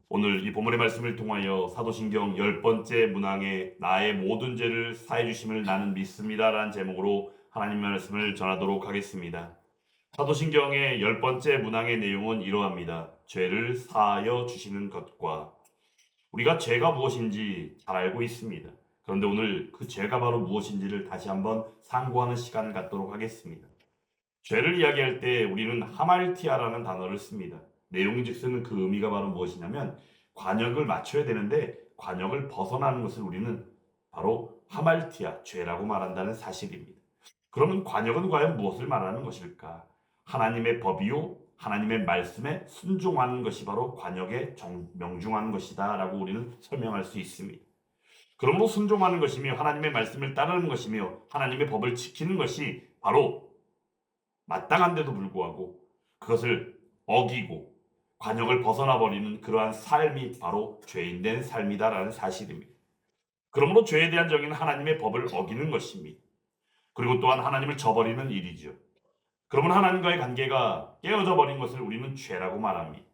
오늘 이 본문의 말씀을 통하여 사도신경 10번째 문항에 나의 모든 죄를 사해 주심을 나는 믿습니다라는 제목으로 하나님의 말씀을 전하도록 하겠습니다. 사도신경의 10번째 문항의 내용은 이러합니다. 죄를 사하여 주시는 것과 우리가 죄가 무엇인지 잘 알고 있습니다. 그런데 오늘 그 죄가 바로 무엇인지를 다시 한번 상고하는 시간을 갖도록 하겠습니다. 죄를 이야기할 때 우리는 하말티아라는 단어를 씁니다. 내용즉슨 그 의미가 바로 무엇이냐면 관역을 맞춰야 되는데 관역을 벗어나는 것을 우리는 바로 하말티아, 죄라고 말한다는 사실입니다. 그러면 관역은 과연 무엇을 말하는 것일까? 하나님의 법이요, 하나님의 말씀에 순종하는 것이 바로 관역에 명중하는 것이다 라고 우리는 설명할 수 있습니다. 그러므로 순종하는 것이며 하나님의 말씀을 따르는 것이며 하나님의 법을 지키는 것이 바로 마땅한데도 불구하고 그것을 어기고 관역을 벗어나 버리는 그러한 삶이 바로 죄인된 삶이다라는 사실입니다. 그러므로 죄에 대한 정의는 하나님의 법을 어기는 것입니다. 그리고 또한 하나님을 저버리는 일이죠. 그러면 하나님과의 관계가 깨어져 버린 것을 우리는 죄라고 말합니다.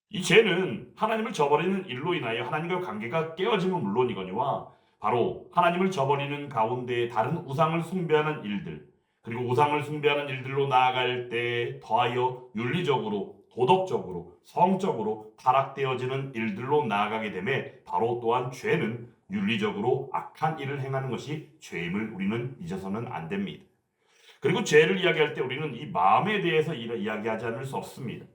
이 죄는 하나님을 저버리는 일로 인하여 하나님과 관계가 깨어지면 물론이거니와 바로 하나님을 저버리는 가운데 다른 우상을 숭배하는 일들, 그리고 우상을 숭배하는 일들로 나아갈 때 더하여 윤리적으로, 도덕적으로, 성적으로 타락되어지는 일들로 나아가게 되매 바로 또한 죄는 윤리적으로 악한 일을 행하는 것이 죄임을 우리는 잊어서는 안 됩니다. 그리고 죄를 이야기할 때 우리는 이 마음에 대해서 이야기하지 않을 수 없습니다.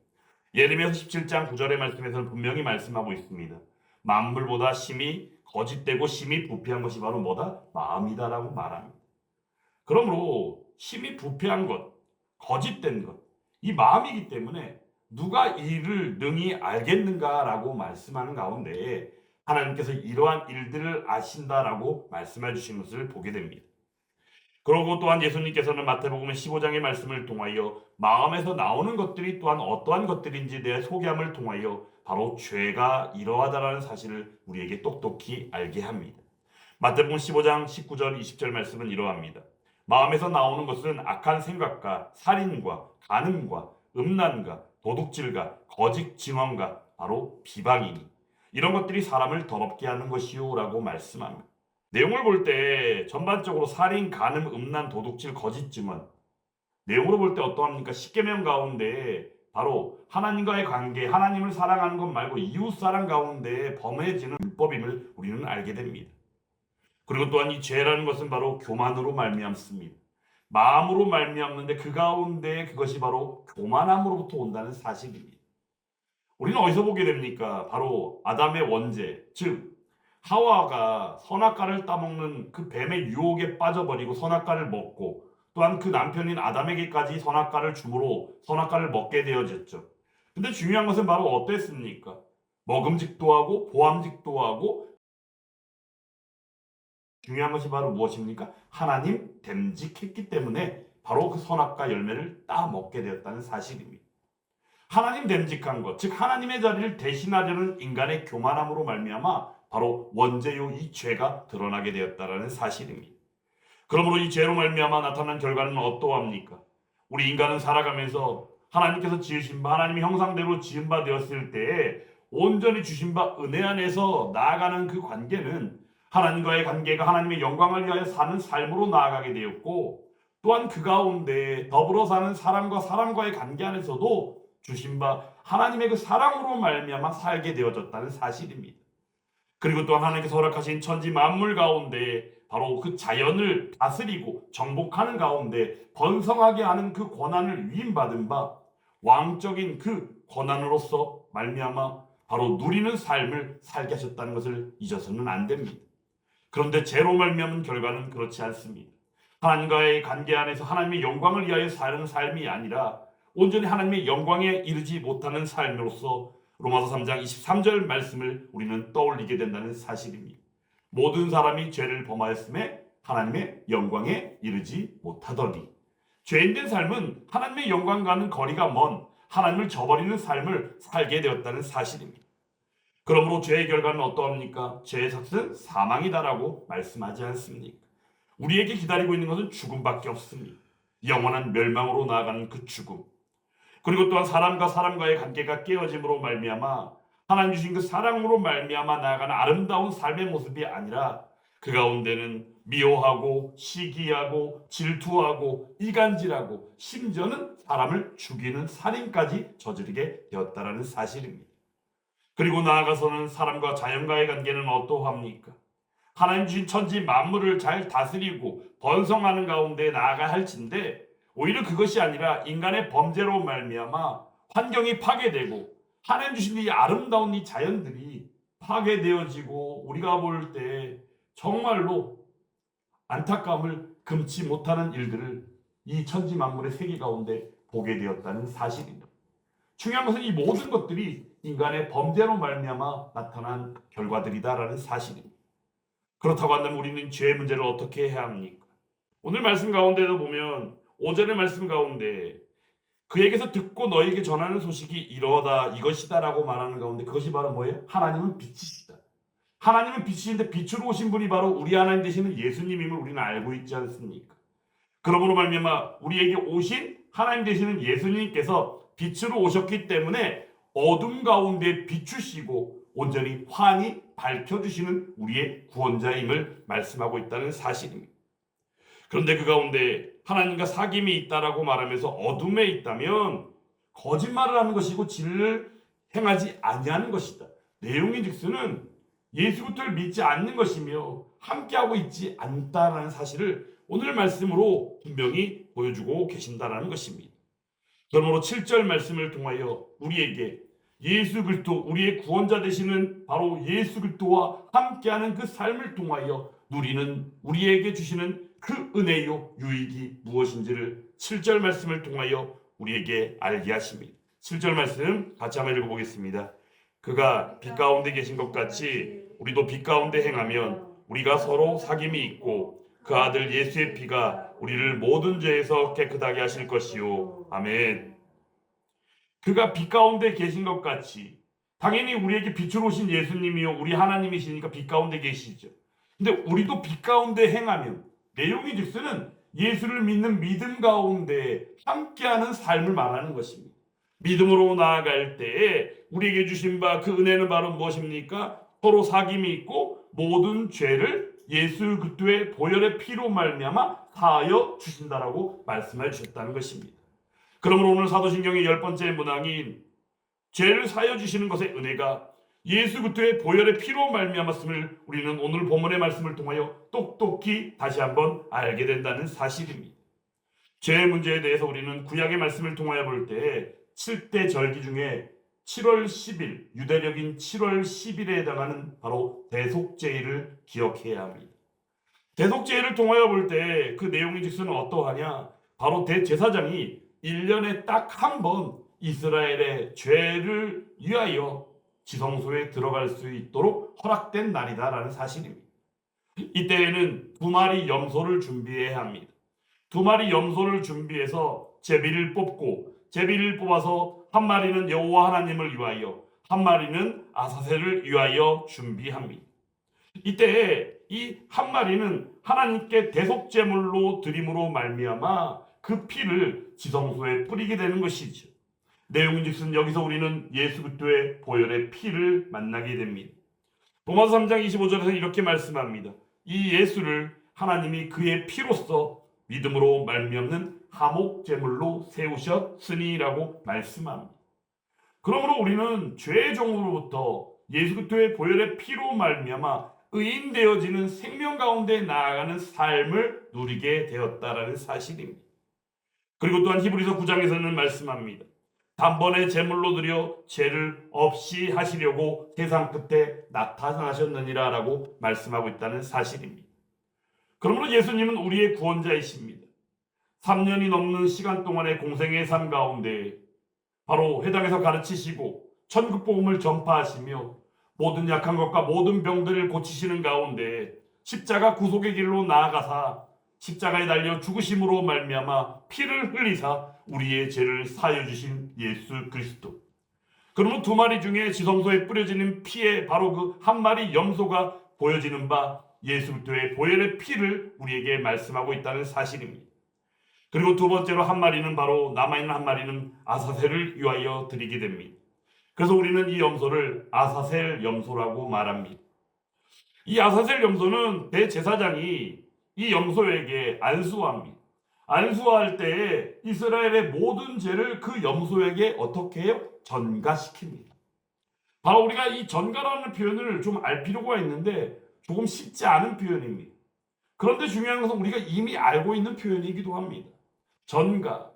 예레미야 17장 9절의 말씀에서는 분명히 말씀하고 있습니다. 만물보다 심히 거짓되고 심히 부패한 것이 바로 뭐다? 마음이다라고 말합니다. 그러므로 심히 부패한 것, 거짓된 것, 이 마음이기 때문에 누가 이를 능히 알겠는가라고 말씀하는 가운데 하나님께서 이러한 일들을 아신다라고 말씀해 주신 것을 보게 됩니다. 그러고 또한 예수님께서는 마태복음 15장의 말씀을 통하여 마음에서 나오는 것들이 또한 어떠한 것들인지 대해 소개함을 통하여 바로 죄가 이러하다라는 사실을 우리에게 똑똑히 알게 합니다. 마태복음 15장 19절 20절 말씀은 이러합니다. 마음에서 나오는 것은 악한 생각과 살인과 간음과 음란과 도둑질과 거짓 증언과 바로 비방이니 이런 것들이 사람을 더럽게 하는 것이요 라고 말씀합니다. 내용을 볼 때 전반적으로 살인, 간음, 음란, 도둑질, 거짓 증언 내용으로 볼 때 어떠합니까? 십계명 가운데 바로 하나님과의 관계, 하나님을 사랑하는 것 말고 이웃 사랑 가운데 범해지는 율법임을 우리는 알게 됩니다. 그리고 또한 이 죄라는 것은 바로 교만으로 말미암습니다. 마음으로 말미암는데 그 가운데 그것이 바로 교만함으로부터 온다는 사실입니다. 우리는 어디서 보게 됩니까? 바로 아담의 원죄, 즉 하와가 선악과를 따먹는 그 뱀의 유혹에 빠져버리고 선악과를 먹고 또한 그 남편인 아담에게까지 선악과를 주므로 선악과를 먹게 되어졌죠. 근데 중요한 것은 바로 어땠습니까? 먹음직도 하고 보암직도 하고 중요한 것이 바로 무엇입니까? 하나님 됨직했기 때문에 바로 그 선악과 열매를 따먹게 되었다는 사실입니다. 하나님 됨직한 것, 즉 하나님의 자리를 대신하려는 인간의 교만함으로 말미암아 바로 원죄요 이 죄가 드러나게 되었다라는 사실입니다. 그러므로 이 죄로 말미암아 나타난 결과는 어떠합니까? 우리 인간은 살아가면서 하나님께서 지으신 바 하나님의 형상대로 지은 바 되었을 때에 온전히 주신 바 은혜 안에서 나아가는 그 관계는 하나님과의 관계가 하나님의 영광을 위하여 사는 삶으로 나아가게 되었고 또한 그 가운데 더불어 사는 사람과 사람과의 관계 안에서도 주신 바 하나님의 그 사랑으로 말미암아 살게 되어졌다는 사실입니다. 그리고 또한 하나님께서 허락하신 천지 만물 가운데 바로 그 자연을 다스리고 정복하는 가운데 번성하게 하는 그 권한을 위임받은 바 왕적인 그 권한으로서 말미암아 바로 누리는 삶을 살게 하셨다는 것을 잊어서는 안 됩니다. 그런데 죄로 말미암은 결과는 그렇지 않습니다. 하나님과의 관계 안에서 하나님의 영광을 위하여 사는 삶이 아니라 온전히 하나님의 영광에 이르지 못하는 삶으로서 로마서 3장 23절 말씀을 우리는 떠올리게 된다는 사실입니다. 모든 사람이 죄를 범하였음에 하나님의 영광에 이르지 못하더니 죄인된 삶은 하나님의 영광과는 거리가 먼 하나님을 저버리는 삶을 살게 되었다는 사실입니다. 그러므로 죄의 결과는 어떠합니까? 죄의 삭은 사망이다라고 말씀하지 않습니까? 우리에게 기다리고 있는 것은 죽음밖에 없습니다. 영원한 멸망으로 나아가는 그 죽음. 그리고 또한 사람과 사람과의 관계가 깨어짐으로 말미암아 하나님 주신 그 사랑으로 말미암아 나아가는 아름다운 삶의 모습이 아니라 그 가운데는 미워하고 시기하고 질투하고 이간질하고 심지어는 사람을 죽이는 살인까지 저지르게 되었다라는 사실입니다. 그리고 나아가서는 사람과 자연과의 관계는 어떠합니까? 하나님 주신 천지 만물을 잘 다스리고 번성하는 가운데 나아가야 할진데 오히려 그것이 아니라 인간의 범죄로 말미암아 환경이 파괴되고 하나님 주신 이 아름다운 이 자연들이 파괴되어지고 우리가 볼 때 정말로 안타까움을 금치 못하는 일들을 이 천지 만물의 세계 가운데 보게 되었다는 사실입니다. 중요한 것은 이 모든 것들이 인간의 범죄로 말미암아 나타난 결과들이다라는 사실입니다. 그렇다고 한다면 우리는 죄의 문제를 어떻게 해야 합니까? 오늘 말씀 가운데도 보면 5절의 말씀 가운데 그에게서 듣고 너에게 전하는 소식이 이러다 이것이다 라고 말하는 가운데 그것이 바로 뭐예요? 하나님은 빛이시다. 하나님은 빛이신데 빛으로 오신 분이 바로 우리 하나님 되시는 예수님임을 우리는 알고 있지 않습니까? 그러므로 말미암아 우리에게 오신 하나님 되시는 예수님께서 빛으로 오셨기 때문에 어둠 가운데 비추시고 온전히 환히 밝혀주시는 우리의 구원자임을 말씀하고 있다는 사실입니다. 그런데 그 가운데 하나님과 사귐이 있다라고 말하면서 어둠에 있다면 거짓말을 하는 것이고 진리를 행하지 아니하는 것이다. 내용의 즉스는 예수 그리스도를 믿지 않는 것이며 함께하고 있지 않다라는 사실을 오늘 말씀으로 분명히 보여주고 계신다라는 것입니다. 그러므로 7절 말씀을 통하여 우리에게 예수 그리스도 우리의 구원자 되시는 바로 예수 그리스도와 함께하는 그 삶을 통하여 누리는 우리에게 주시는 그 은혜요 유익이 무엇인지를 7절 말씀을 통하여 우리에게 알게 하십니다. 7절 말씀 같이 한번 읽어보겠습니다. 그가 빛 가운데 계신 것 같이 우리도 빛 가운데 행하면 우리가 서로 사귐이 있고 그 아들 예수의 피가 우리를 모든 죄에서 깨끗하게 하실 것이요. 아멘. 그가 빛 가운데 계신 것 같이 당연히 우리에게 빛으로 오신 예수님이요 우리 하나님이시니까 빛 가운데 계시죠. 근데 우리도 빛 가운데 행하면 내용이 즉서는 예수를 믿는 믿음 가운데 함께하는 삶을 말하는 것입니다. 믿음으로 나아갈 때에 우리에게 주신 바 그 은혜는 바로 무엇입니까? 서로 사귐이 있고 모든 죄를 예수 그리스도의 보혈의 피로 말미암아 사하여 주신다라고 말씀해 주셨다는 것입니다. 그러므로 오늘 사도신경의 10번째 문항인 죄를 사하여 주시는 것의 은혜가 예수 그리스도의 보혈의 피로 말미암았음을 우리는 오늘 본문의 말씀을 통하여 똑똑히 다시 한번 알게 된다는 사실입니다. 죄의 문제에 대해서 우리는 구약의 말씀을 통하여 볼 때 7대 절기 중에 7월 10일 유대력인 7월 10일에 해당하는 바로 대속죄일을 기억해야 합니다. 대속죄일을 통하여 볼 때 그 내용이 즉슨 어떠하냐? 바로 대제사장이 1년에 딱 한 번 이스라엘의 죄를 위하여 지성소에 들어갈 수 있도록 허락된 날이다라는 사실입니다. 이때에는 2마리 염소를 준비해야 합니다. 2마리 염소를 준비해서 제비를 뽑고 제비를 뽑아서 한 마리는 여호와 하나님을 위하여 한 마리는 아사셀을 위하여 준비합니다. 이때 이 한 마리는 하나님께 대속제물로 드림으로 말미암아 그 피를 지성소에 뿌리게 되는 것이죠. 내용인즉슨 여기서 우리는 예수 그리스도의 보혈의 피를 만나게 됩니다. 로마서 3장 25절에서 이렇게 말씀합니다. 이 예수를 하나님이 그의 피로써 믿음으로 말미암는 화목제물로 세우셨으니라고 말씀합니다. 그러므로 우리는 죄의 종으로부터 예수 그리스도의 보혈의 피로 말미암아 의인 되어지는 생명 가운데 나아가는 삶을 누리게 되었다라는 사실입니다. 그리고 또한 히브리서 9장에서는 말씀합니다. 단번에 제물로 드려 죄를 없이 하시려고 세상 끝에 나타나셨느니라 라고 말씀하고 있다는 사실입니다. 그러므로 예수님은 우리의 구원자이십니다. 3년이 넘는 시간 동안의 공생의 삶 가운데 바로 회당에서 가르치시고 천국복음을 전파하시며 모든 약한 것과 모든 병들을 고치시는 가운데 십자가 구속의 길로 나아가사 십자가에 달려 죽으심으로 말미암아 피를 흘리사 우리의 죄를 사하여 주신 예수 그리스도. 그러면 2마리 중에 지성소에 뿌려지는 피에 바로 그 한 마리 염소가 보여지는 바 예수 그리스도의 보혈의 피를 우리에게 말씀하고 있다는 사실입니다. 그리고 두 번째로 한 마리는 바로 남아있는 한 마리는 아사셀을 위하여 드리게 됩니다. 그래서 우리는 이 염소를 아사셀 염소라고 말합니다. 이 아사셀 염소는 대제사장이 이 염소에게 안수합니다. 안수할 때에 이스라엘의 모든 죄를 그 염소에게 어떻게 해요? 전가시킵니다. 바로 우리가 이 전가라는 표현을 좀 알 필요가 있는데 조금 쉽지 않은 표현입니다. 그런데 중요한 것은 우리가 이미 알고 있는 표현이기도 합니다. 전가.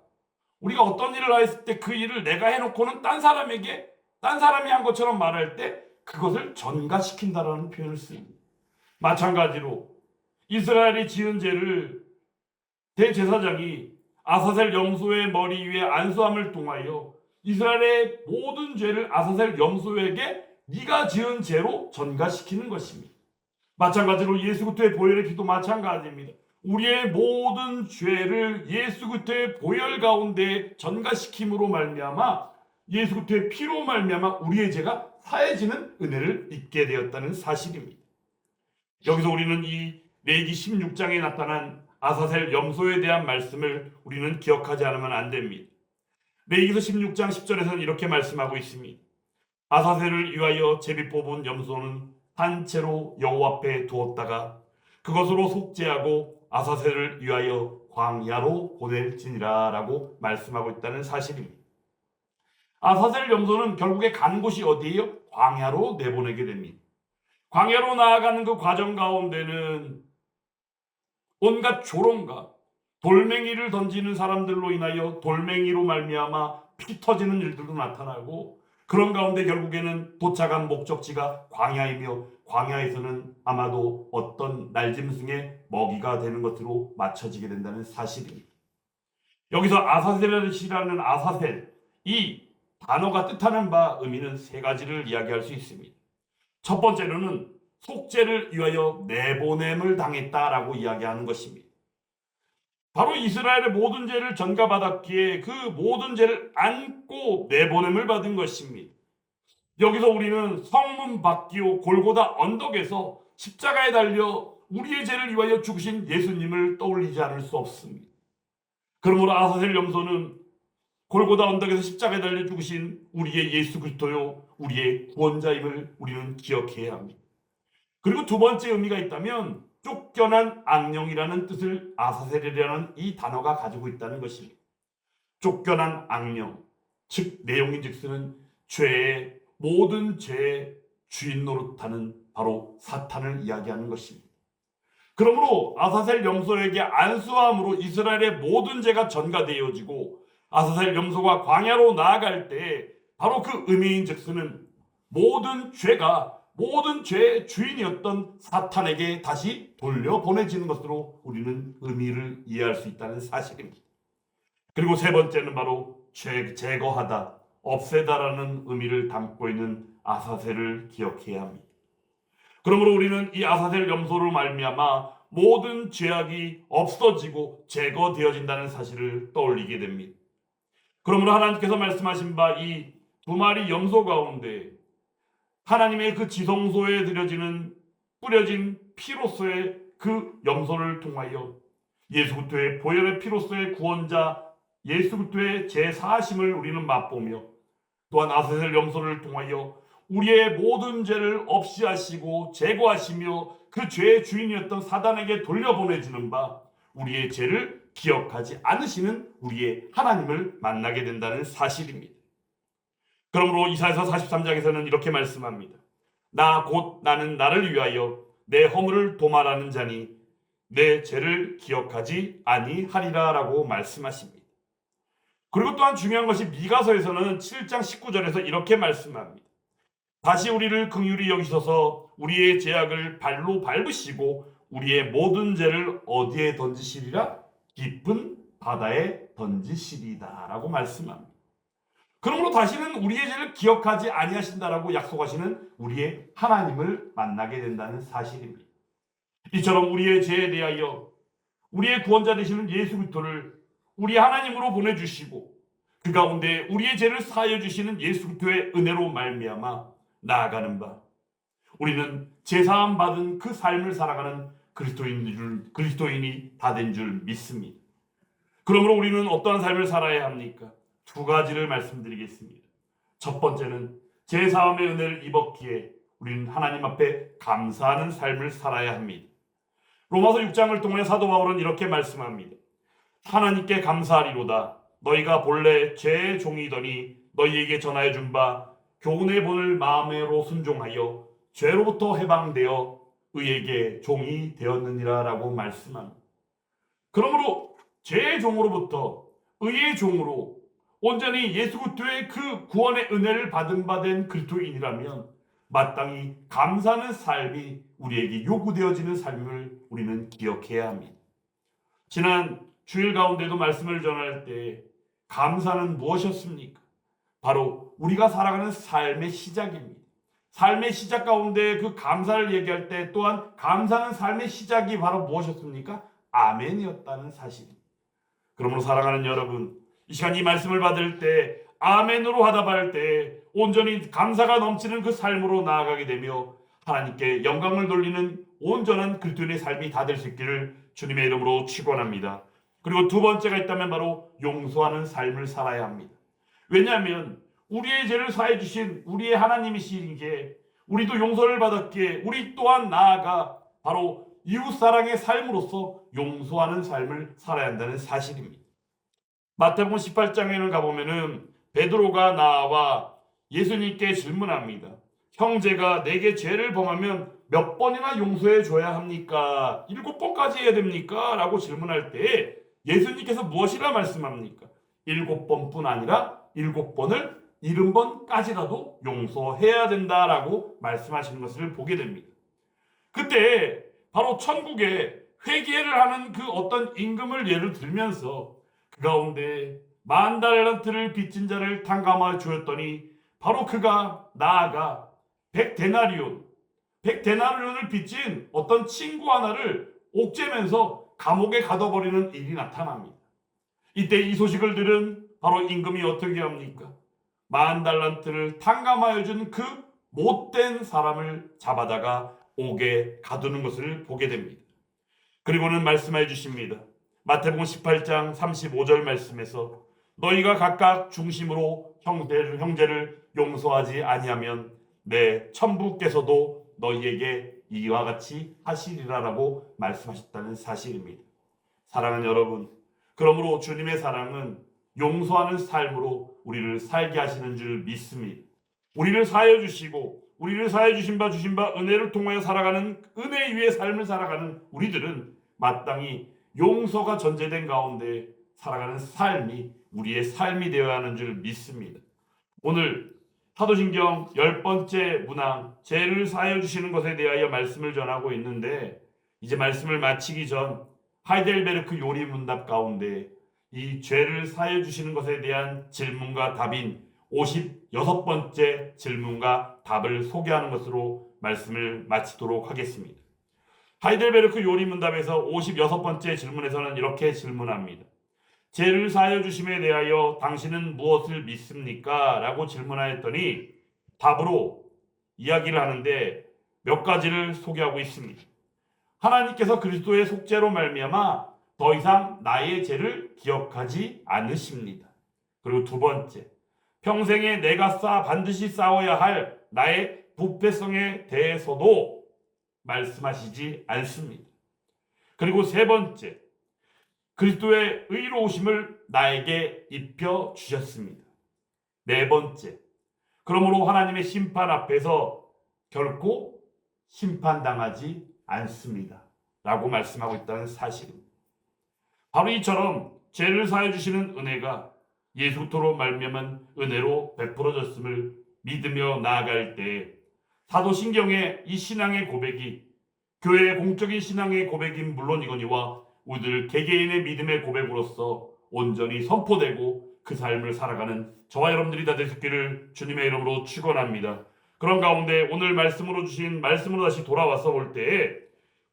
우리가 어떤 일을 했을 때 그 일을 내가 해놓고는 딴 사람이 한 것처럼 말할 때 그것을 전가시킨다라는 표현을 씁니다. 마찬가지로 이스라엘이 지은 죄를 대제사장이 아사셀 염소의 머리 위에 안수함을 통하여 이스라엘의 모든 죄를 아사셀 염소에게 네가 지은 죄로 전가시키는 것입니다. 마찬가지로 예수 그리스도의 보혈의 피도 마찬가지입니다. 우리의 모든 죄를 예수 그리스도의 보혈 가운데 전가시킴으로 말미암아 예수 그리스도의 피로 말미암아 우리의 죄가 사해지는 은혜를 입게 되었다는 사실입니다. 여기서 우리는 이 레위기 16장에 나타난 아사셀 염소에 대한 말씀을 우리는 기억하지 않으면 안 됩니다. 레위기서 16장 10절에서는 이렇게 말씀하고 있습니다. 아사셀을 위하여 제비 뽑은 염소는 단체로 여호와 앞에 두었다가 그것으로 속죄하고 아사셀을 위하여 광야로 보낼지니라 라고 말씀하고 있다는 사실입니다. 아사셀 염소는 결국에 간 곳이 어디예요? 광야로 내보내게 됩니다. 광야로 나아가는 그 과정 가운데는 온갖 조롱과 돌멩이를 던지는 사람들로 인하여 돌멩이로 말미암아 피 터지는 일들도 나타나고 그런 가운데 결국에는 도착한 목적지가 광야이며 광야에서는 아마도 어떤 날짐승의 먹이가 되는 것으로 맞춰지게 된다는 사실입니다. 여기서 아사셀이라는 아사셀, 이 단어가 뜻하는 바 의미는 세 가지를 이야기할 수 있습니다. 첫 번째로는 속죄를 위하여 내보냄을 당했다라고 이야기하는 것입니다. 바로 이스라엘의 모든 죄를 전가받았기에 그 모든 죄를 안고 내보냄을 받은 것입니다. 여기서 우리는 성문 밖이요 골고다 언덕에서 십자가에 달려 우리의 죄를 위하여 죽으신 예수님을 떠올리지 않을 수 없습니다. 그러므로 아사셀 염소는 골고다 언덕에서 십자가에 달려 죽으신 우리의 예수 그리스도요 우리의 구원자임을 우리는 기억해야 합니다. 그리고 두 번째 의미가 있다면 쫓겨난 악령이라는 뜻을 아사셀이라는 이 단어가 가지고 있다는 것입니다. 쫓겨난 악령, 즉 내용인즉슨 죄의 모든 죄의 주인 노릇하는 바로 사탄을 이야기하는 것입니다. 그러므로 아사셀 염소에게 안수함으로 이스라엘의 모든 죄가 전가되어지고 아사셀 염소가 광야로 나아갈 때 바로 그 의미인즉슨은 모든 죄의 주인이었던 사탄에게 다시 돌려보내지는 것으로 우리는 의미를 이해할 수 있다는 사실입니다. 그리고 세 번째는 바로 제거하다, 없애다라는 의미를 담고 있는 아사셀을 기억해야 합니다. 그러므로 우리는 이 아사셀 염소로 말미암아 모든 죄악이 없어지고 제거되어진다는 사실을 떠올리게 됩니다. 그러므로 하나님께서 말씀하신 바 이 두 마리 염소 가운데 하나님의 그 지성소에 뿌려진 피로서의 그 염소를 통하여 예수 그리스도의 보혈의 피로서의 구원자 예수 그리스도의 제사하심을 우리는 맛보며 또한 아사셀 염소를 통하여 우리의 모든 죄를 없이 하시고 제거하시며 그 죄의 주인이었던 사단에게 돌려보내주는 바 우리의 죄를 기억하지 않으시는 우리의 하나님을 만나게 된다는 사실입니다. 그러므로 이사야서 43장에서는 이렇게 말씀합니다. 나는 나를 위하여 내 허물을 도말하는 자니 내 죄를 기억하지 아니하리라 라고 말씀하십니다. 그리고 또한 중요한 것이 미가서에서는 7장 19절에서 이렇게 말씀합니다. 다시 우리를 긍휼히 여기셔서 우리의 죄악을 발로 밟으시고 우리의 모든 죄를 어디에 던지시리라? 깊은 바다에 던지시리다 라고 말씀합니다. 그러므로 다시는 우리의 죄를 기억하지 아니하신다라고 약속하시는 우리의 하나님을 만나게 된다는 사실입니다. 이처럼 우리의 죄에 대하여 우리의 구원자 되시는 예수 그리스도를 우리 하나님으로 보내주시고 그 가운데 우리의 죄를 사하여 주시는 예수 그리스도의 은혜로 말미암아 나아가는 바 우리는 제사함 받은 그 삶을 살아가는 그리스도인이 다 된 줄 믿습니다. 그러므로 우리는 어떠한 삶을 살아야 합니까? 두 가지를 말씀드리겠습니다. 첫 번째는 제사함의 은혜를 입었기에 우리는 하나님 앞에 감사하는 삶을 살아야 합니다. 로마서 6장을 통해 사도 바울은 이렇게 말씀합니다. 하나님께 감사하리로다. 너희가 본래 죄의 종이더니 너희에게 전하여 준 바 교훈의 본을 마음으로 순종하여 죄로부터 해방되어 의에게 종이 되었느니라 라고 말씀합니다. 그러므로 죄의 종으로부터 의의 종으로 온전히 예수 그리스도의 그 구원의 은혜를 받은 바 된 그리스도인이라면 마땅히 감사하는 삶이 우리에게 요구되어지는 삶을 우리는 기억해야 합니다. 지난 주일 가운데도 말씀을 전할 때 감사는 무엇이었습니까? 바로 우리가 살아가는 삶의 시작입니다. 삶의 시작 가운데 그 감사를 얘기할 때 또한 감사하는 삶의 시작이 바로 무엇이었습니까? 아멘이었다는 사실입니다. 그러므로 사랑하는 여러분, 이 시간 이 말씀을 받을 때 아멘으로 화답할 때 온전히 감사가 넘치는 그 삶으로 나아가게 되며 하나님께 영광을 돌리는 온전한 그리스도인의 삶이 다 될 수 있기를 주님의 이름으로 축원합니다. 그리고 두 번째가 있다면 바로 용서하는 삶을 살아야 합니다. 왜냐하면 우리의 죄를 사해 주신 우리의 하나님이시기에 우리도 용서를 받았기에 우리 또한 나아가 바로 이웃사랑의 삶으로서 용서하는 삶을 살아야 한다는 사실입니다. 마태복음 18장에는 가보면은 베드로가 나와 예수님께 질문합니다. 형제가 내게 죄를 범하면 몇 번이나 용서해 줘야 합니까? 7번까지 해야 됩니까? 라고 질문할 때 예수님께서 무엇이라 말씀합니까? 7번뿐 아니라 7번을 70번까지라도 용서해야 된다라고 말씀하시는 것을 보게 됩니다. 그때 바로 천국에 회개를 하는 그 어떤 임금을 예를 들면서 그 가운데 10,000달란트를 빚진 자를 탕감하여 주었더니 바로 그가 나아가 100데나리온을 빚진 어떤 친구 하나를 옥죄면서 감옥에 가둬버리는 일이 나타납니다. 이때 이 소식을 들은 바로 임금이 어떻게 합니까? 10,000달란트를 탕감하여 준 그 못된 사람을 잡아다가 옥에 가두는 것을 보게 됩니다. 그리고는 말씀해 주십니다. 마태복음 18장 35절 말씀에서 너희가 각각 중심으로 형제를 용서하지 아니하면 내 천부께서도 너희에게 이와 같이 하시리라라고 말씀하셨다는 사실입니다. 사랑하는 여러분, 그러므로 주님의 사랑은 용서하는 삶으로 우리를 살게 하시는 줄 믿습니다. 우리를 사하여 주시고 우리를 사하여 주신 바 은혜를 통하여 살아가는 은혜 위의 삶을 살아가는 우리들은 마땅히 용서가 전제된 가운데 살아가는 삶이 우리의 삶이 되어야 하는 줄 믿습니다. 오늘 사도신경 10번째 문항 죄를 사하여 주시는 것에 대하여 말씀을 전하고 있는데 이제 말씀을 마치기 전 하이델베르크 요리 문답 가운데 이 죄를 사하여 주시는 것에 대한 질문과 답인 56번째 질문과 답을 소개하는 것으로 말씀을 마치도록 하겠습니다. 하이델베르크 요리 문답에서 56번째 질문에서는 이렇게 질문합니다. 죄를 사하여 주심에 대하여 당신은 무엇을 믿습니까? 라고 질문하였더니 답으로 이야기를 하는데 몇 가지를 소개하고 있습니다. 하나님께서 그리스도의 속죄로 말미암아 더 이상 나의 죄를 기억하지 않으십니다. 그리고 두 번째, 평생에 내가 반드시 싸워야 할 나의 부패성에 대해서도 말씀하시지 않습니다. 그리고 세 번째, 그리스도의 의로우심을 나에게 입혀 주셨습니다. 네 번째, 그러므로 하나님의 심판 앞에서 결코 심판당하지 않습니다. 라고 말씀하고 있다는 사실입니다. 바로 이처럼 죄를 사해 주시는 은혜가 예수 그리스도로 말미암은 은혜로 베풀어졌음을 믿으며 나아갈 때 사도신경의 이 신앙의 고백이 교회의 공적인 신앙의 고백인 물론이거니와 우리들 개개인의 믿음의 고백으로서 온전히 선포되고 그 삶을 살아가는 저와 여러분들이 다 되시기를 주님의 이름으로 축원합니다. 그런 가운데 오늘 말씀으로 주신 말씀으로 다시 돌아와서 볼 때에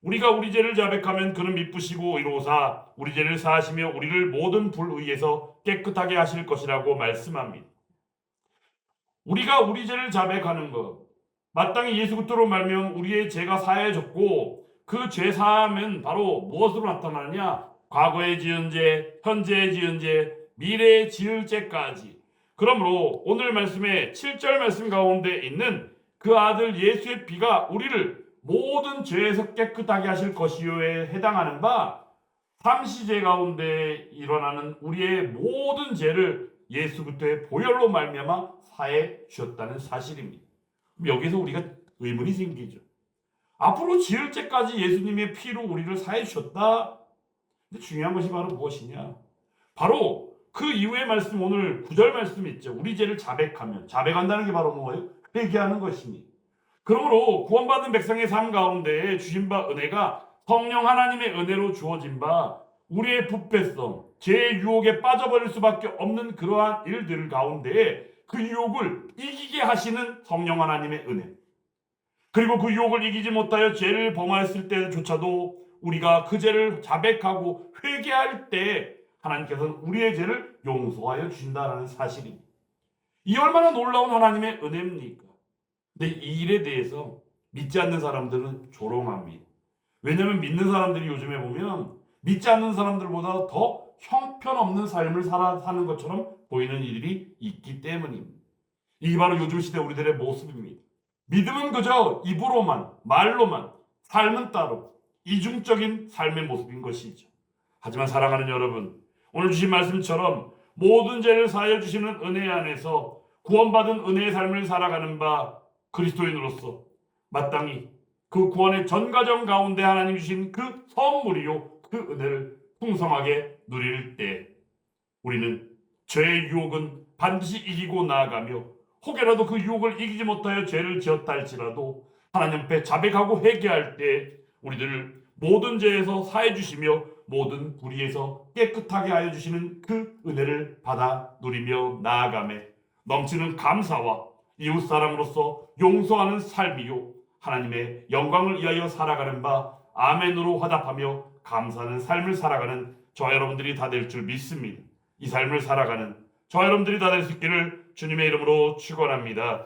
우리가 우리 죄를 자백하면 그는 미쁘시고 의로우사 우리 죄를 사하시며 우리를 모든 불의에서 깨끗하게 하실 것이라고 말씀합니다. 우리가 우리 죄를 자백하는 것, 마땅히 예수 그리스도로 말미암아 우리의 죄가 사해졌고 그 죄 사함은 바로 무엇으로 나타나느냐? 과거에 지은 죄, 현재에 지은 죄, 미래에 지을 죄까지 그러므로 오늘 말씀의 7절 말씀 가운데 있는 그 아들 예수의 피가 우리를 모든 죄에서 깨끗하게 하실 것이요에 해당하는 바 삼시제 가운데 일어나는 우리의 모든 죄를 예수 그리스도의 보혈로 말미암아 사해 주셨다는 사실입니다. 여기서 우리가 의문이 생기죠. 앞으로 지을 죄까지 예수님의 피로 우리를 사해 주셨다. 근데 중요한 것이 바로 무엇이냐? 바로 그 이후의 말씀, 오늘 9절 말씀 있죠. 우리 죄를 자백하면, 자백한다는 게 바로 뭐예요? 회개하는 것입니다. 그러므로 구원받은 백성의 삶 가운데 주신 바 은혜가 성령 하나님의 은혜로 주어진 바 우리의 부패성, 죄의 유혹에 빠져버릴 수밖에 없는 그러한 일들 가운데 그 유혹을 이기게 하시는 성령 하나님의 은혜, 그리고 그 유혹을 이기지 못하여 죄를 범하였을 때조차도 우리가 그 죄를 자백하고 회개할 때 하나님께서는 우리의 죄를 용서하여 주신다는 사실입니다. 이 얼마나 놀라운 하나님의 은혜입니까? 근데 이 일에 대해서 믿지 않는 사람들은 조롱합니다. 왜냐하면 믿는 사람들이 요즘에 보면 믿지 않는 사람들보다 더 형편없는 삶을 사는 것처럼 보이는 일이 있기 때문입니다. 이게 바로 요즘 시대 우리들의 모습입니다. 믿음은 그저 입으로만, 말로만, 삶은 따로 이중적인 삶의 모습인 것이죠. 하지만 사랑하는 여러분, 오늘 주신 말씀처럼 모든 죄를 사하여 주시는 은혜 안에서 구원받은 은혜의 삶을 살아가는 바 그리스도인으로서 마땅히 그 구원의 전 과정 가운데 하나님 주신 그 선물이요, 그 은혜를 풍성하게 누릴 때 우리는 죄의 유혹은 반드시 이기고 나아가며 혹여라도 그 유혹을 이기지 못하여 죄를 지었다 할지라도 하나님 앞에 자백하고 회개할 때 우리들을 모든 죄에서 사해 주시며 모든 불의에서 깨끗하게 하여 주시는 그 은혜를 받아 누리며 나아가매 넘치는 감사와 이웃사랑으로서 용서하는 삶이요 하나님의 영광을 위하여 살아가는 바 아멘으로 화답하며 감사하는 삶을 살아가는 저와 여러분들이 다 될 줄 믿습니다. 이 삶을 살아가는 저와 여러분들이 다 될 수 있기를 주님의 이름으로 축원합니다.